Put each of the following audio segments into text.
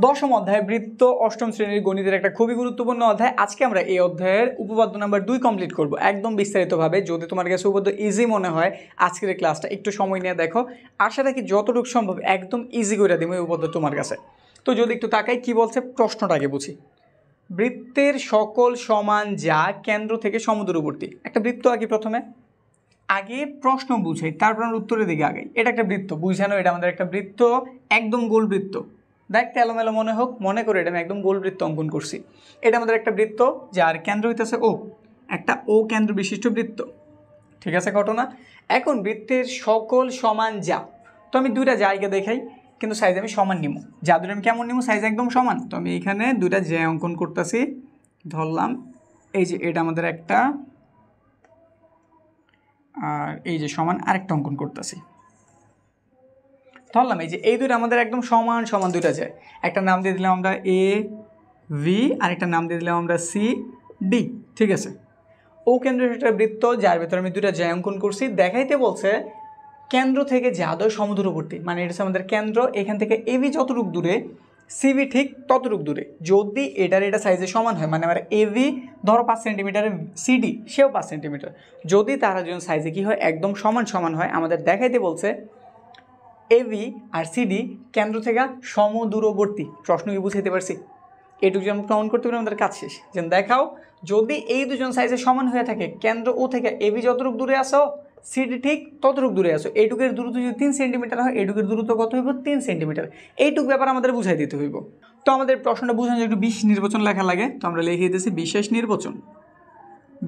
দশম অধ্যায় বৃত্ত অষ্টম শ্রেণীর গণিতের একটা খুবই গুরুত্বপূর্ণ অধ্যায়। আজকে আমরা এই অধ্যায়ের উপপাদ্য নাম্বার 2 কমপ্লিট করব একদম বিস্তারিতভাবে। যদি তোমার কাছে উপপাদ্য ইজি মনে হয় আজকের ক্লাসটা একটু সময় নিয়ে দেখো, আশা রাখি যতটুকু সম্ভব একদম ইজি করে দেবো এই উপপাদ্য তোমার কাছে। তো যদি একটু তাকাই কি বলছে প্রশ্নটাকে বুঝি। বৃত্তের সকল সমান যা কেন্দ্র থেকে সমদূরবর্তী। একটা বৃত্ত আঁকি, প্রথমে আগে প্রশ্ন বুঝাই তারপর আমরা উত্তরের দিকে আগাই। এটা একটা বৃত্ত, বুঝানো এটা আমাদের একটা বৃত্ত, একদম গোল বৃত্ত। দেখতে এলোমেলো মনে হোক, মনে করে এটা আমি একদম গোল বৃত্ত অঙ্কন করছি। এটা আমাদের একটা বৃত্ত যার কেন্দ্র হইতেছে ও, একটা ও কেন্দ্র বিশিষ্ট বৃত্ত। ঠিক আছে ঘটনা। এখন বৃত্তের সকল সমান যা, তো আমি দুইটা জায়গা দেখাই কিন্তু সাইজ আমি সমান নিব। যা দুটো আমি কেমন নিব, সাইজ একদম সমান। তো আমি এখানে দুইটা জ্যা অঙ্কন করতেছি, ধরলাম এই যে এটা আমাদের একটা, আর এই যে সমান আরেকটা অঙ্কন করতেছি, ধরলাম এই যে এই দুটো আমাদের একদম সমান সমান দুইটা যায়। একটা নাম দিয়ে দিলাম আমরা এ ভি, আর একটা নাম দিয়ে দিলাম আমরা সি ডি। ঠিক আছে, ও কেন্দ্রের একটা বৃত্ত যার ভেতরে আমি দুইটা জ্যা অঙ্কন করছি। দেখাইতে বলছে কেন্দ্র থেকে যাদয় সমদূরবর্তী, মানে এটা আমাদের কেন্দ্র, এখান থেকে এবি যতটুক দূরে সিবি ঠিক ততটুক দূরে। যদি এটা সাইজে সমান হয়, মানে আমার এবি ধরো 5 সেন্টিমিটার, সিডি সেও 5 সেন্টিমিটার, যদি তারা দুজন সাইজে কি হয় একদম সমান সমান হয়, আমাদের দেখাইতে বলছে এবি আর সিডি কেন্দ্র থেকে সমদূরবর্তী। প্রশ্ন কি বুঝাইতে পারছি? এটুকু যেমন প্রমাণ করতে পারি আমাদের কাজ শেষ। যেন দেখাও যদি এই দুজন সাইজে সমান হয়ে থাকে, কেন্দ্র ও থেকে এবি যতটুকু দূরে আসো সিডি ঠিক ততটুকু দূরে আসো, এইটুকের দূরত্ব যদি 3 সেন্টিমিটার হয় এইটুকের দূরত্ব কত হইব 3 সেন্টিমিটার। এইটুকু ব্যাপার আমাদের বুঝাই দিতে হইব। তো আমাদের প্রশ্নটা বুঝানো একটু বিশেষ নির্বাচন লেখা লাগে, তো আমরা লিখে দিতেছি বিশেষ নির্বাচন।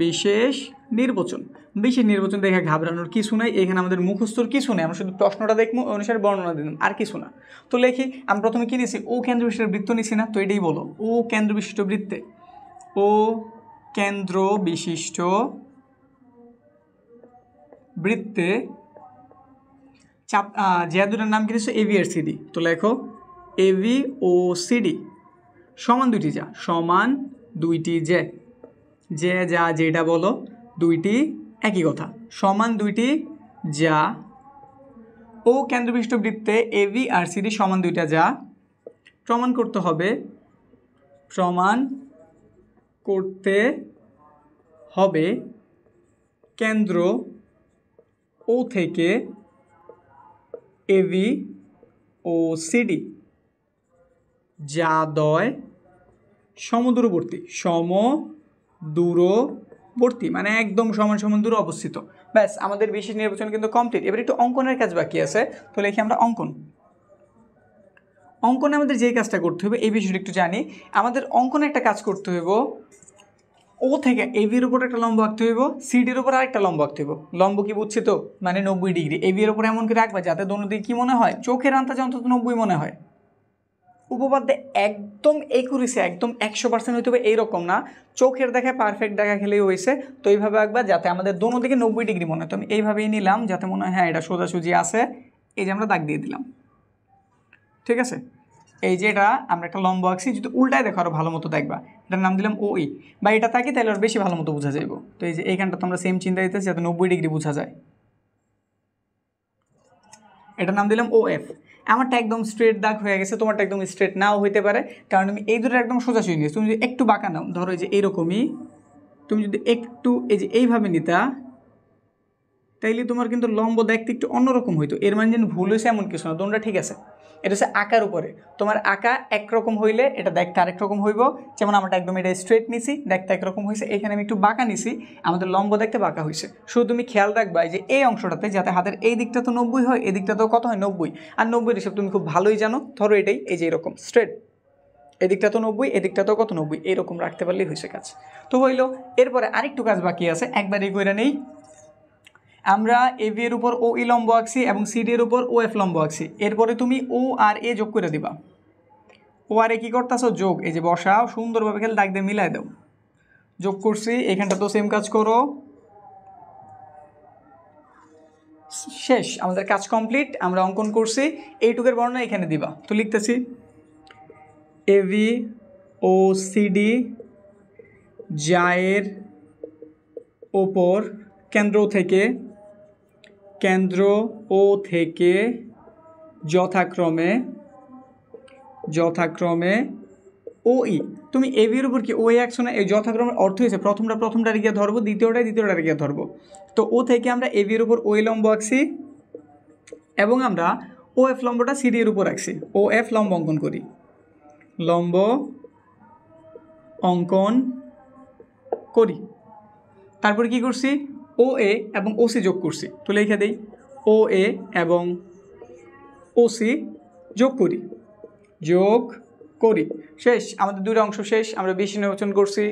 বিশেষ নির্বাচন, বিশেষ নির্বাচন দেখে ঘাবড়ানোর কিছু নাই, এখানে আমাদের মুখস্থর কিছু নেই, আমরা শুধু প্রশ্নটা দেখবো অনুসারে বর্ণনা দিলাম আর কিছু না। তো লেখি আমি প্রথমে কি নিছি, ও কেন্দ্র বিশিষ্ট বৃত্ত নিছি না, তো এটাই বলো ও কেন্দ্র বিশিষ্ট বৃত্তে, ও কেন্দ্র বিশিষ্ট বৃত্তে চাপ যে দুটার নাম কিনেছো এবি আর সিডি, তো লেখো এবি ও সিডি সমান দুইটি যা, সমান দুইটি যে, যে যা যেটা বলো দুইটি একই কথা, সমান দুইটি যা ও কেন্দ্রবিশিষ্ট বৃত্তে এবি আর সিডি সমান দুইটা যা। প্রমাণ করতে হবে, প্রমাণ করতে হবে কেন্দ্র ও থেকে এবি ও সিডি যাদয় সমদূরবর্তী, সমদূরবর্তী মানে একদম সমান সমান দূরে অবস্থিত। ব্যাস আমাদের বিশেষ নির্বাচন কিন্তু কমপ্লিট। এবার একটু অঙ্কনের কাজ বাকি আছে, তো লিখি আমরা অঙ্কন। অঙ্কনে আমাদের যেই কাজটা করতে হবে এই বিষয়টা একটু জানি। আমাদের অঙ্কনে একটা কাজ করতে হইব, ও থেকে এবির উপর একটা লম্ব আঁকতে হইব, সিডির উপর আরেকটা লম্ব আঁকতে হইব। লম্ব কি বুঝছি তো, মানে 90 ডিগ্রি। এবি এর উপর এমন করে রাখবা যাতে দোনো দিকে কি মনে হয়, চোখের আন্দাজে অন্তত 90 মনে হয়। উপপাদ্যে একদম একুরেসি একদম 100% হইতে হবে এইরকম না, চোখের দেখা পারফেক্ট দেখা খেলেই হয়েছে। তো এইভাবে আঁকবা যাতে আমাদের দোনো দিকে 90 ডিগ্রি মনে হয়। তো আমি এইভাবেই নিলাম যাতে মনে হয় হ্যাঁ এটা সোজাসুজি আছে, এই যে আমরা দাগ দিয়ে দিলাম। ঠিক আছে, এই যে এটা আমরা একটা লম্ব আঁকছি, যদি উল্টায় দেখো আরও ভালো মতো দেখবা, এটার নাম দিলাম ওই, বা এটা থাকি তাহলে আর বেশি ভালো মতো বোঝা যাইব। তো এই যে এইখানটা তো আমরা সেম চিন্তা দিতেছি যাতে 90 ডিগ্রি বোঝা যায়, এটার নাম দিলাম ও এফ। আমারটা একদম স্ট্রেট দাগ হয়ে গেছে, তোমারটা একদম স্ট্রেট নাও হইতে পারে, কারণ তুমি এই দুটো একদম সোজাসুজি নিয়েছো। তুমি যদি একটু বাঁকা নাও, ধরো এই যে এইরকমই, তুমি যদি একটু এই যে এইভাবে নিতা তাইলে তোমার কিন্তু লম্ব দেখতে একটু অন্যরকম হইতো। এর মানে যেন ভুল হয়েছে এমন কিছু না, তোমরা ঠিক আছে। এটা হচ্ছে আঁকার উপরে, তোমার আঁকা একরকম হইলে এটা দেখতে আরেক রকম হইব। যেমন আমরা একদম এটা স্ট্রেট নিছি, দেখতে একরকম হয়েছে, এখানে আমি একটু বাঁকা নিছি, আমাদের লম্ব দেখতে বাঁকা হয়েছে। শুধু তুমি খেয়াল রাখবা যে এই অংশটাতে যাতে হাতের এই দিকটা তো 90 হয়, এই দিকটা তো কত হয় 90, আর 90 হিসেবে তুমি খুব ভালোই জানো। ধরো এটাই এই যে এরকম স্ট্রেট, এদিকটা তো 90, এদিকটা তো কত 90, এরকম রাখতে পারলেই হয়েছে কাজ। তো হইলো, এরপরে আরেকটু কাজ বাকি আছে, একবারই কইরা নেই। আমরা এবি এর উপর ও ই লম্ব আঁকছি এবং সিডি এর উপর ও এফ লম্ব আঁকছি। এরপরে তুমি ও আর এ যোগ করে দিবা। ও আর এ কী করতেছো, যোগ, এই যে বসাও সুন্দরভাবে খেলে দাগ দিয়ে মিলাই দাও। যোগ করছি, এখানটা তো সেম কাজ করো। শেষ, আমাদের কাজ কমপ্লিট, আমরা অঙ্কন করছি। এইটুকের বর্ণনা এখানে দিবা। তো লিখতেছি এবি ও সিডি জায়ের ওপর কেন্দ্র ও থেকে যথাক্রমে যথাক্রমে ও ই। তুমি এবির উপর কি ও একশো না, এই যথাক্রমের অর্থ হয়েছে প্রথমটারে গিয়ে ধরবো, দ্বিতীয়টারে গিয়ে ধরবো। তো ও থেকে আমরা এবির উপর ওই লম্ব আঁকছি এবং আমরা ও এফ লম্বটা সিডি এর উপর রাখছি। ও এফ লম্ব অঙ্কন করি, লম্ব অঙ্কন করি। তারপরে কি করছি, ও এ এবং ও সি যোগ করছি। তো লিখে দেই ও এ এবং ও সি যোগ করি। শেষ, আমাদের দুটো অংশ শেষ। আমরা বেশি নির্বাচন করছি,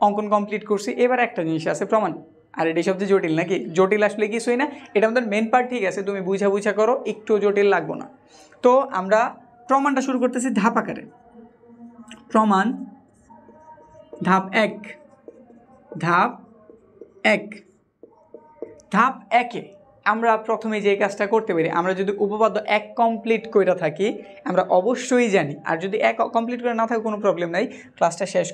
অঙ্কন কমপ্লিট করছি। এবার একটা জিনিস আছে, প্রমাণ। আর এটাই সবচেয়ে জটিল, নাকি? জটিল আসলে কিছুই না, এটা আমাদের মেন পার্ট। ঠিক আছে, তুমি বুঝা করো, একটু জটিল লাগবো না। তো আমরা প্রমাণটা শুরু করতেছি ধাপ আকারে। প্রমাণ ধাপ এক। ধাপ একে আমরা প্রথমে যে কাজটা করতে পারি, আমরা যদি উপপাদ্য এক কমপ্লিট করে থাকি আমরা অবশ্যই জানি। আর যদি এক কমপ্লিট করে না থাকে কোনো প্রবলেম নাই, ক্লাসটা শেষ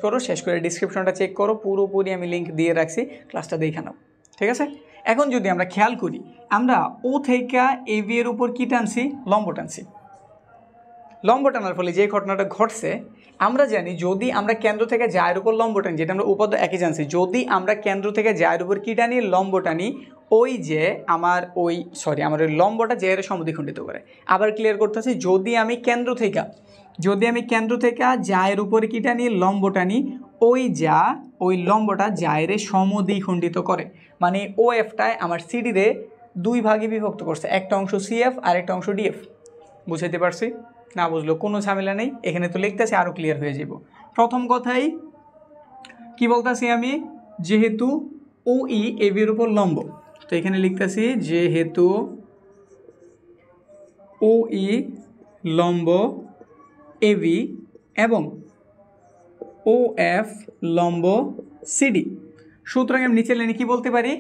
করে ডিসক্রিপশনটা চেক করো, পুরোপুরি আমি লিঙ্ক দিয়ে রাখছি, ক্লাসটা দেখে নাও। ঠিক আছে, এখন যদি আমরা খেয়াল করি, আমরা ও থেকে এবি এর উপর কী টানছি, লম্ব টানছি। লম্ব টানার ফলে যে ঘটনাটা ঘটছে, আমরা জানি যদি আমরা কেন্দ্র থেকে জায়ের উপর লম্ব টানি, যেটা আমরা উপাদ্য একই জানছি, যদি আমরা কেন্দ্র থেকে জায়ের উপর কী টানি, লম্ব টানি, ওই যে আমার ওই লম্বটা জের সমদ্বিখণ্ডিত করে। আবার ক্লিয়ার করতেছি, যদি আমি কেন্দ্র থেকে জায়ের উপর কী টানি, লম্ব টানি, ওই লম্বটা জায়ের সমদ্বিখণ্ডিত করে। মানে ও এফটায় আমার সিডিরে দুই ভাগে বিভক্ত করছে, একটা অংশ সিএফ আর একটা অংশ ডিএফ। বুঝাইতে পারছি? না বুঝলো কোনো ঝামেলা নেই, এখানে তো লিখতেছি, আরও ক্লিয়ার হয়ে যাব। প্রথম কথাই কি বলতেছি আমি, যেহেতু ও ই এবির উপর লম্ব, তো এখানে লিখতেছি যেহেতু ও ই লম্ব এবি এবং ও এফ লম্ব সিডি, সুতরাং আমি নিচের লাইনে কি বলতে পারি,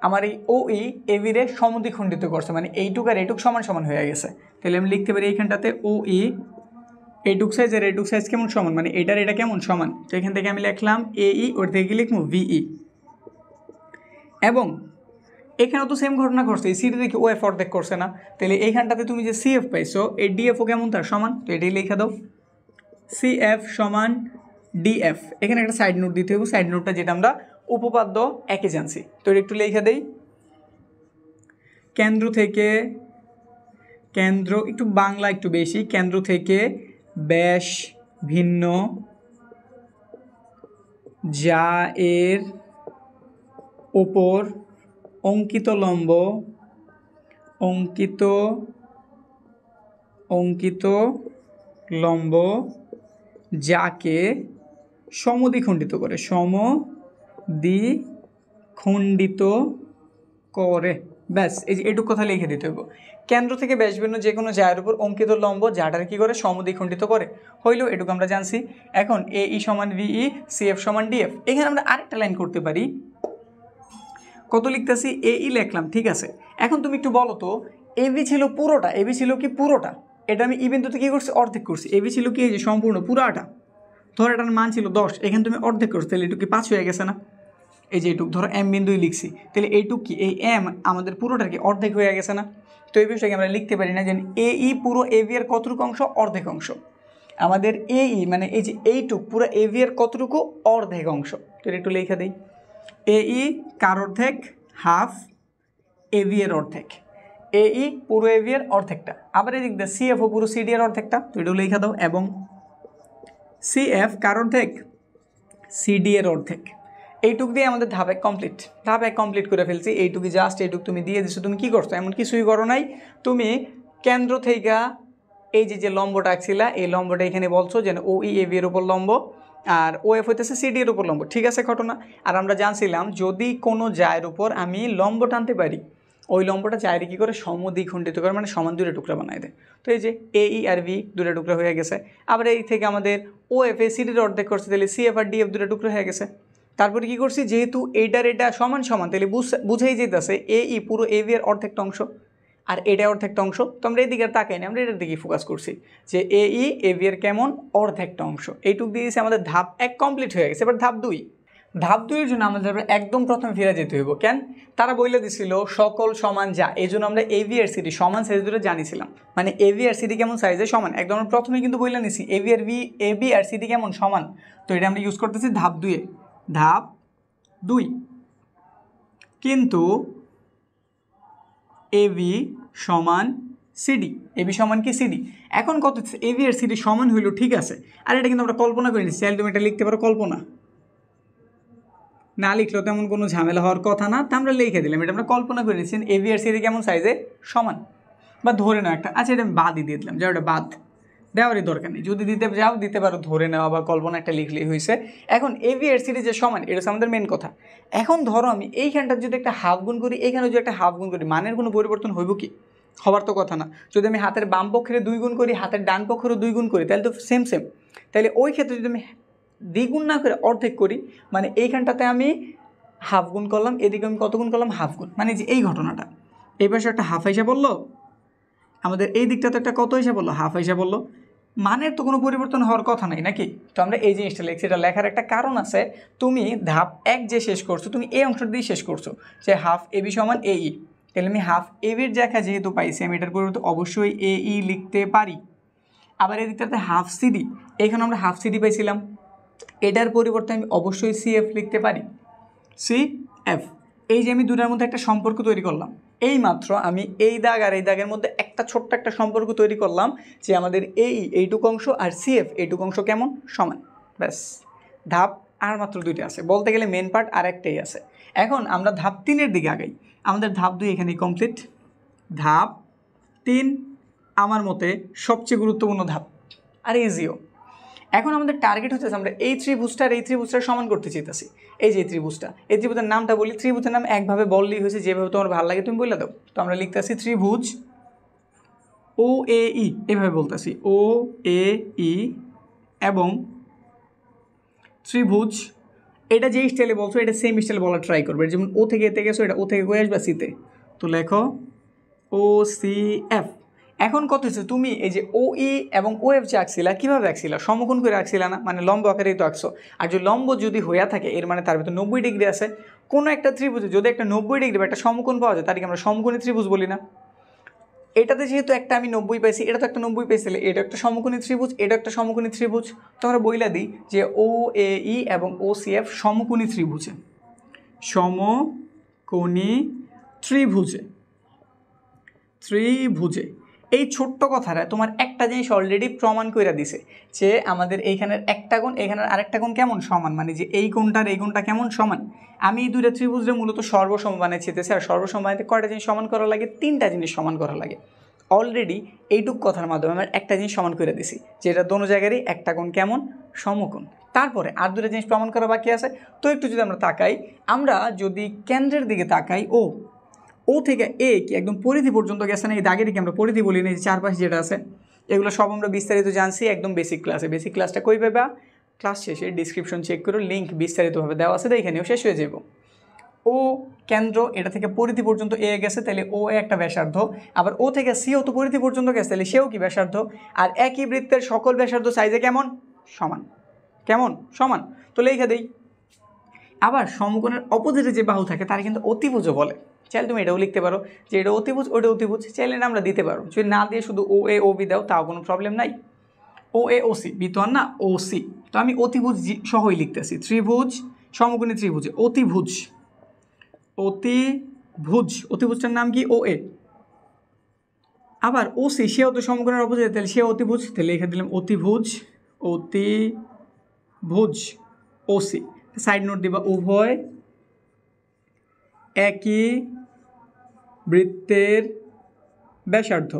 আমার এই ও ই এবিরে সমদ্বিখণ্ডিত করছে, মানে এইটুক আর এইটুক সমান সমান হয়ে গেছে। তাহলে আমি লিখতে পারি এইখানটাতে ও ই এইটুক সাইজ আর এইটুক সাইজ কেমন সমান, মানে এটার এটা কেমন সমান। তো এখান থেকে আমি লিখলাম এ ই, ওর থেকে লিখবো ভিই। এবং এখানেও তো সেম ঘটনা ঘটছে, এই সিডি দেখি ও এফ অর্ধেক করছে না, তাহলে এইখানটাতে তুমি যে সিএফ পাইছো, এই ডিএফও কেমন তার সমান। তো এটাই লিখে দাও, সিএফ সমান ডিএফ। এখানে একটা সাইড নোট দিতে হবে, সাইড নোটটা যেটা আমরা উপপাদ্য একই জানছি। তো এটা একটু লিখে দেই, কেন্দ্র একটু বাংলা একটু বেশি, কেন্দ্র থেকে ব্যাস ভিন্ন যা এর ওপর অঙ্কিত লম্ব যাকে সমদ্বিখণ্ডিত করে, ব্যাস এই যে এটুকু কথা লিখে দিতে হবে। কেন্দ্র থেকে ব্যাসভিন্ন যে কোনো জায়ের উপর অঙ্কিত লম্ব যাটার কি করে, সমদ্বিখণ্ডিত করে। হইলেও এটুকু আমরা জানছি। এখন এ ই সমান ভিই, সিএফ সমান ডিএফ। এখানে আমরা আরেকটা লাইন করতে পারি, কত লিখতেছি, এ ই লিখলাম, ঠিক আছে। এখন তুমি একটু বলো তো, এবি ছিল কি পুরোটা, এটা আমি ই বিন্দুতে কী করছি, অর্ধেক করছি। এবি ছিল কি, এই যে সম্পূর্ণ পুরাটা, ধর এটার মান ছিল 10, এখানে তুমি অর্ধেক করছো, তাহলে এটুকু 5 হয়ে গেছে না। এই যে এইটুক ধরো এম বিন্দুই লিখছি, তাহলে এইটুক কি, এই এম আমাদের পুরোটার কি অর্ধেক হয়ে গেছে না। তো এই বিষয়টাকে আমরা লিখতে পারি না যে এ ই পুরো এভি এর কতটুকু অংশ, অর্ধেক অংশ। আমাদের এ ই মানে এই যে এইটুক পুরো এভি এর কতটুকু, অর্ধেক অংশ। তো একটু লিখে দিই, এ ই কার অর্ধেক, হাফ এভি এর অর্ধেক, এ ই পুরো এভি এর অর্ধেকটা। আবার এই দিক দিয়ে সিএফ ও পুরো সিডি এর অর্ধেকটা। তো এটু লিখে দাও, এবং সিএফ কার অর্ধেক, সিডি এর অর্ধেক। এইটুক দিয়ে আমাদের ধাপ এক কমপ্লিট করে ফেলছি। এইটুকু জাস্ট এইটুক তুমি দিয়ে দিছো। তুমি কি করছো, এমন কিছুই করো নাই। তুমি কেন্দ্র থেকে এই যে লম্বটা আঁকছিলা, এই লম্বটা এখানে বলছো যে ও ই এ বি এর উপর লম্ব, আর ও এফ হইতেছে সিডি এর উপর লম্ব। ঠিক আছে ঘটনা। আর আমরা জানছিলাম যদি কোনো জায়ের উপর আমি লম্ব টানতে পারি, ওই লম্বটা জায়ের কী করে, সমদ্বিখণ্ডিত করে, মানে সমান দুটো টুকরা বানাই দেয়। তো এই যে এ ই আর ভি দুটো টুকরা হয়ে গেছে। আবার এই থেকে আমাদের ও এফ এ সিডির অর্ধেক করছে, তাহলে C F R D F দুটো টুকরা হয়ে গেছে। তারপরে কী করছি, যেহেতু এটা সমান তাহলে বুঝেই যেতেছে এ ই পুরো এ ভি এর অর্ধেকটা অংশ, আর এটা অর্ধেকটা অংশ। তো আমরা এদিকে তাকাই না, আমরা এটার দিকে ফোকাস করছি যে এ ই এ ভি এর কেমন, অর্ধেকটা অংশ। এইটুক দিয়েছে আমাদের ধাপ 1 কমপ্লিট হয়ে গেছে। এবার ধাপ 2। ধাপ 2 এর জন্য আমাদের একদম প্রথমে ফিরে যেতে হইব। কেন? তারা বলে দিছিল সকল সমান যা, এই জন্য আমরা এবি আর সিডি সমান সাইজ ধরে জানিছিলাম, মানে এবি আর সিডি কেমন সাইজে সমান, একদম আমরা প্রথমে কিন্তু বলে নিছি এবি আর সিডি কেমন সমান। তো এটা আমরা ইউজ করতেছি ধাপ 2 এ। ধাপ 2 কিন্তু এবি সমান সিডি, এবি সমান কি সিডি। এখন কত এবি আর সিডি সমান হইল, ঠিক আছে, আর এটা কিন্তু আমরা কল্পনা করে নিচ্ছি, চাইলে তুমি এটা লিখতে পারো কল্পনা, না লিখলেও তেমন কোনো ঝামেলা হওয়ার কথা না, তা আমরা লিখে দিলাম, এটা আমরা কল্পনা করে নিচ্ছি এবি আর সিডি কেমন সাইজে সমান, বা ধরে নাও একটা, আচ্ছা এটা আমি বাদই দিয়ে দিলাম, যাও এটা বাদ দেওয়ারই দরকার নেই, যদি দিতে যাও দিতে পারো, ধরে নেওয়া বা কল্পনা একটা লিখলেই হয়েছে। এখন এবি আর সিডি যে সমান, এটা হচ্ছে আমাদের মেন কথা। এখন ধরো আমি এইখানটার যদি একটা হাফ গুণ করি, এইখানে যদি একটা হাফ গুণ করি, মানের কোনো পরিবর্তন হইব কি? হবার তো কথা না। যদি আমি হাতের বাম পক্ষের 2 গুণ করি, হাতের ডান পক্ষেরও 2 গুণ করি, তাহলে তো সেম সেম। তাহলে ওই ক্ষেত্রে যদি আমি দ্বিগুণ না করে অর্ধেক করি, মানে এইখানটাতে আমি হাফ গুণ করলাম, এদিকে আমি কত গুণ করলাম? হাফ গুণ, মানে যে এই ঘটনাটা, এই পাশে একটা হাফ হিসাব বললো, আমাদের এই দিকটাতে একটা কত হিসাব বললো? হাফ হিসাব বললো। মানের তো কোনো পরিবর্তন হওয়ার কথা নাই নাকি? তো আমরা এই জিনিসটা লিখছি, এটা লেখার একটা কারণ আছে। তুমি ধাপ 1 যে শেষ করছো, তুমি এই অংশটা দিয়ে শেষ করছো যে হাফ এবি সমান এই, তাহলে আমি হাফ এবির জায়গা যেহেতু পাইছি, আমি এটার পরিবর্তে অবশ্যই এই লিখতে পারি। আবার এই দিকটাতে হাফ সিডি, এখানে আমরা হাফ সিডি পাইছিলাম, এটার পরিবর্তে আমি অবশ্যই সিএফ লিখতে পারি, সিএফ। এই যে আমি দুটার মধ্যে একটা সম্পর্ক তৈরি করলাম, এই মাত্র আমি এই দাগ আর এই দাগের মধ্যে একটা ছোট্ট একটা সম্পর্ক তৈরি করলাম যে আমাদের এইটুকু অংশ আর সিএফ এইটুকু অংশ কেমন সমান, ব্যাস। ধাপ আর মাত্র 2টা আছে, বলতে গেলে মেন পার্ট আর একটাই আছে। এখন আমরা ধাপ 3-এর দিকে আগাই। আমাদের ধাপ 2 এখানেই কমপ্লিট। ধাপ 3 আমার মতে সবচেয়ে গুরুত্বপূর্ণ ধাপ, আর ইজিও। এখন আমাদের টার্গেট হচ্ছে আমরা এই ত্রিভুজটার সমান করতে চাইতেছি। এই যে ত্রিভুজটা, এই ত্রিভুজের নামটা বলি, ত্রিভুজের নাম একভাবে বললেই হয়েছে, যেভাবে তোমার ভালো লাগে তুমি বলে দাও। তো আমরা লিখতেছি ত্রিভুজ ও এ ই, এভাবে বলতেছি ও এ ই, এবং ত্রিভুজ, এটা যে স্টাইলে বলছো এটা সেম স্টাইলে বলা ট্রাই করবে, যেমন ও থেকে এতে গেছো, এটা ও থেকে কয়ে আসবে সিতে, তো লেখো ও সি এফ। এখন কত হচ্ছে, তুমি এই যে ও ই এবং ও এফ যে আঁকছিলা, কীভাবে আঁকছিলা? সমকোণ করে আঁকছিলা না, মানে লম্ব আকারেই তো আঁকছো। আর যদি লম্ব যদি হইয়া থাকে, এর মানে তার ভিতরে 90 ডিগ্রি আছে। কোনো একটা ত্রিভুজে যদি একটা 90 ডিগ্রি বা একটা সমকোণ পাওয়া যায়, তাদেরকে আমরা সমকোণী ত্রিভুজ বলি না? এটাতে যেহেতু একটা আমি 90 পাইছি, এটা তো একটা 90 পাইছিলে, এটা একটা সমকোণী ত্রিভুজ, এটা একটা সমকোণী ত্রিভুজ। তো আমরা বইলা দিই যে ও এ ই এবং ও সি এফ সমকোণী ত্রিভুজে, সমকোণী ত্রিভুজে। এই ছোট্ট কথাটা তোমার একটা জিনিস অলরেডি প্রমাণ করে দিছে যে আমাদের এইখানের একটা কোণ এখানের আরেকটা কোণ কেমন সমান, মানে যে এই কোণটার এই কোণটা কেমন সমান। আমি এই দুইটা ত্রিভুজের মূলত সর্বসম বানাইতেছি, আর সর্বসম বানাইতে কয়টা জিনিস সমান করা লাগে? 3টা জিনিস সমান করা লাগে। অলরেডি এইটুক কথার মাধ্যমে আমরা একটা জিনিস সমান করে দিছি, যেটা দোনো জায়গারই একটা কোণ কেমন সমকোণ। তারপরে আর 2টা জিনিস প্রমাণ করা বাকি আছে। তো একটু যদি আমরা তাকাই, আমরা যদি কেন্দ্রের দিকে তাকাই, ও থেকে এ কি একদম পরিধি পর্যন্ত গেছে না, এই দাগেরই কি আমরা পরিধি বলি না, যে চারপাশে যেটা আছে, এগুলো সব আমরা বিস্তারিত জানছি একদম বেসিক ক্লাসে। বেসিক ক্লাসটা কই পাবা? ক্লাস শেষে ডিসক্রিপশন চেক করো, লিঙ্ক বিস্তারিতভাবে দেওয়া আছে, এখানেও শেষ হয়ে যাব। ও কেন্দ্র, এটা থেকে পরিধি পর্যন্ত এ গেছে, তাহলে ও একটা ব্যাসার্ধ। আবার ও থেকে সিও তো পরিধি পর্যন্ত গেছে, তাহলে সেও কি ব্যাসার্ধ। আর একই বৃত্তের সকল ব্যাসার্ধ সাইজে কেমন সমান, কেমন সমান, তো লেখা দেই। আবার সমকোণের অপোজিটে যে বাহু থাকে তার কিন্তু অতিভুজও বলে। চাইলে তুমি এটাও লিখতে পারো যে এটা অতিভুজ, ওটা অতিভুজ, চাইলে না আমরা দিতে পারো। যদি না দিয়ে শুধু ও এ ও বি দাও, তাও কোনো প্রবলেম নাই। ও এ ও সি, বি তো আর না, ও সি। তো আমি অতিভুজ সহই লিখতেছি, ত্রিভুজ সমকোণী ত্রিভুজে অতিভুজটার নাম কি? ও এ। আবার ও সি, সেও তো সমকোণের অপোজিটে, তাহলে সে অতিভুজ, তাহলে লিখে দিলাম অতিভুজ ও সি। সাইড নোট দিবা, উভয় একই বৃত্তের ব্যাসার্ধ,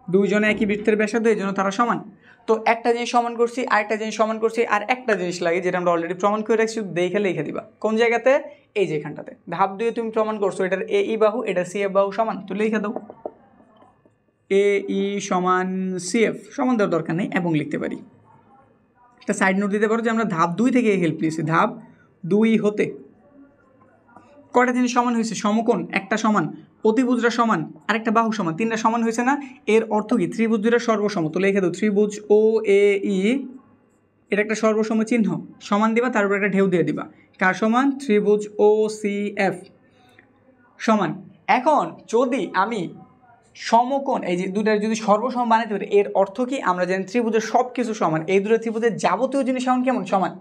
দুইজনে একই বৃত্তের ব্যাসার্ধ, এই জন্য তারা সমান। তো একটা জিনিস সমান করছি, আরেকটা জিনিস সমান করছি, আর একটা জিনিস লাগে যেটা আমরা অলরেডি প্রমাণ করে রাখছি, দেখে লিখে দিবা কোন জায়গাতে? এই যে এখানটাতে। ধাপ 2 তুমি প্রমাণ করছো এটার এ ই বাহু, এটা সি এফ বাহু সমান, তো লিখে দাও এ ই সমান সি এফ, সমান দেওয়ার দরকার নেই, এবং লিখতে পারি। একটা সাইড নোট দিতে পারো যে আমরা ধাপ 2 থেকে হেল্প নিয়েছি। ধাপ 2 হতে কয়টা জিনিস সমান হয়েছে? সমকোণ একটা সমান, অতিভুজরা সমান, আরেকটা বাহু সমান, 3টা সমান হয়েছে না? এর অর্থ কি? ত্রিভুজ দুইটা সর্বসম, তো লিখে দাও ত্রিভুজ ও এ ই এটা একটা সর্বসম চিহ্ন, সমান দিবা, তারপর একটা ঢেউ দিয়ে দিবা। কার সমান? ত্রিভুজ ও সি এফ সমান। এখন যদি আমি সমকোণ এই যে দুটার যদি সর্বসম বানাতে পারি, এর অর্থ কি? আমরা জানি ত্রিভুজের সব কিছু সমান, এই দুটো ত্রিভুজের যাবতীয় জিনিস সমান কেমন? সমান।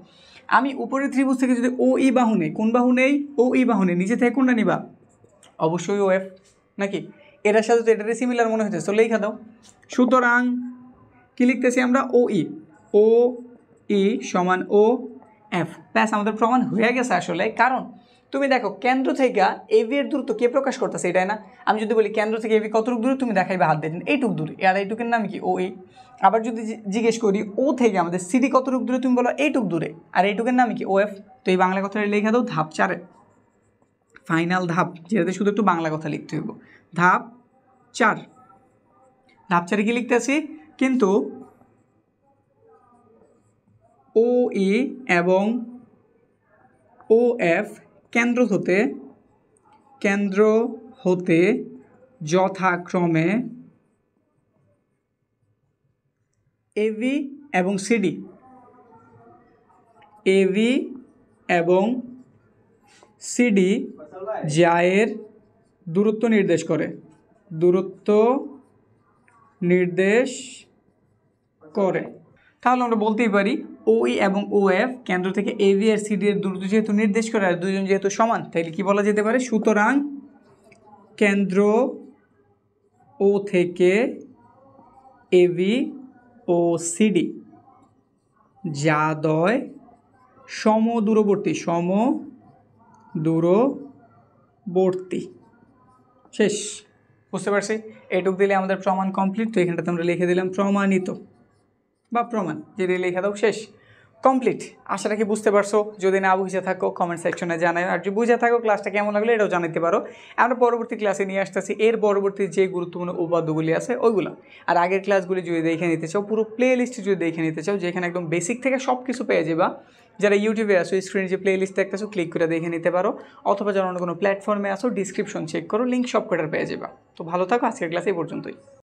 আমি উপরের ত্রিভুজ থেকে যদি ও ই বাহু নেই, কোন বাহু নেই? ও ই বাহু নেই, নিচে থেকে কোনটা নিবা? অবশ্যই ও এফ, নাকি? এটার সাথে তো এটারে সিমিলার মনে হইতেছে, তো লেখা দাও। সুতরাং কি লিখতেছি আমরা? ও ই সমান ও এফ। ব্যাস, আমাদের প্রমাণ হয়ে গেছে আসলে। কারণ তুমি দেখো কেন্দ্র থেকে এবি এর দূরত্ব কে প্রকাশ করতেছে? এটাই না? আমি যদি বলি কেন্দ্র থেকে এবি কতটুকু দূরে, তুমি দেখাইবে হাত দিয়ে এইটুক দূরে, আর এইটুকের নাম কি? ও ই। আবার যদি জিজ্ঞেস করি ও থেকে আমাদের সিডি কতটুকু দূরে, তুমি বলো এইটুক দূরে, আর এইটুকের নাম কি? ও এফ। তো এই বাংলা কথাটা লেখা দাও ধাপ 4-এ, ফাইনাল ধাপ, যেটাতে শুধু একটু বাংলা কথা লিখতে হইব। ধাপ 4, ধাপ 4-এ কি লিখতে আছি? কিন্তু ও ই এবং ও এফ কেন্দ্র হতে যথাক্রমে এবি এবং সিডি, এবি এবং সিডি জায়ের দূরত্ব নির্দেশ করে, তাহলে আমরা বলতেই পারি ও ই এবং ও এফ কেন্দ্র থেকে এবি আর সিডি এর দূরত্ব যেহেতু নির্দেশ করে আর দুজন যেহেতু সমান, তাইলে কি বলা যেতে পারে? সুতরাং কেন্দ্র ও থেকে এবি ও সিডি যাদয় সমদূরবর্তী। শেষ। বুঝতে পারছি? এইটুক দিলে আমাদের প্রমাণ কমপ্লিট। তো এখানটাতে আমরা লিখে দিলাম প্রমাণিত বা প্রমাণ, যেটা লিখে দাও। শেষ, কমপ্লিট। আশা রাখি বুঝতে পারছো। যদি না বুঝে থাকো কমেন্ট সেকশনে জানাই, আর যদি বুঝে থাকো ক্লাসটা কেমন লাগলো এটাও জানাতে পারো। আমরা পরবর্তী ক্লাসে নিয়ে আসতেছি এর পরবর্তী যে গুরুত্বপূর্ণ উপাদ্যগুলি আছে ওইগুলো। আর আগের ক্লাসগুলি যদি দেখে নিতে চাও, পুরো প্লে লিস্ট যদি দেখে নিতে চাও, যেখানে একদম বেসিক থেকে সব কিছু পেয়ে যাবা। যারা ইউটিউবে আসো, স্ক্রিনে যে প্লে লিস্ট দেখতেছো ক্লিক করে দেখে নিতে পারো, অথবা যারা অন্য কোনো প্ল্যাটফর্মে আসো ডিসক্রিপশন চেক করো, লিঙ্ক সব কটার পেয়ে যাবা। তো ভালো থাকো, আজকের ক্লাস এই পর্যন্তই।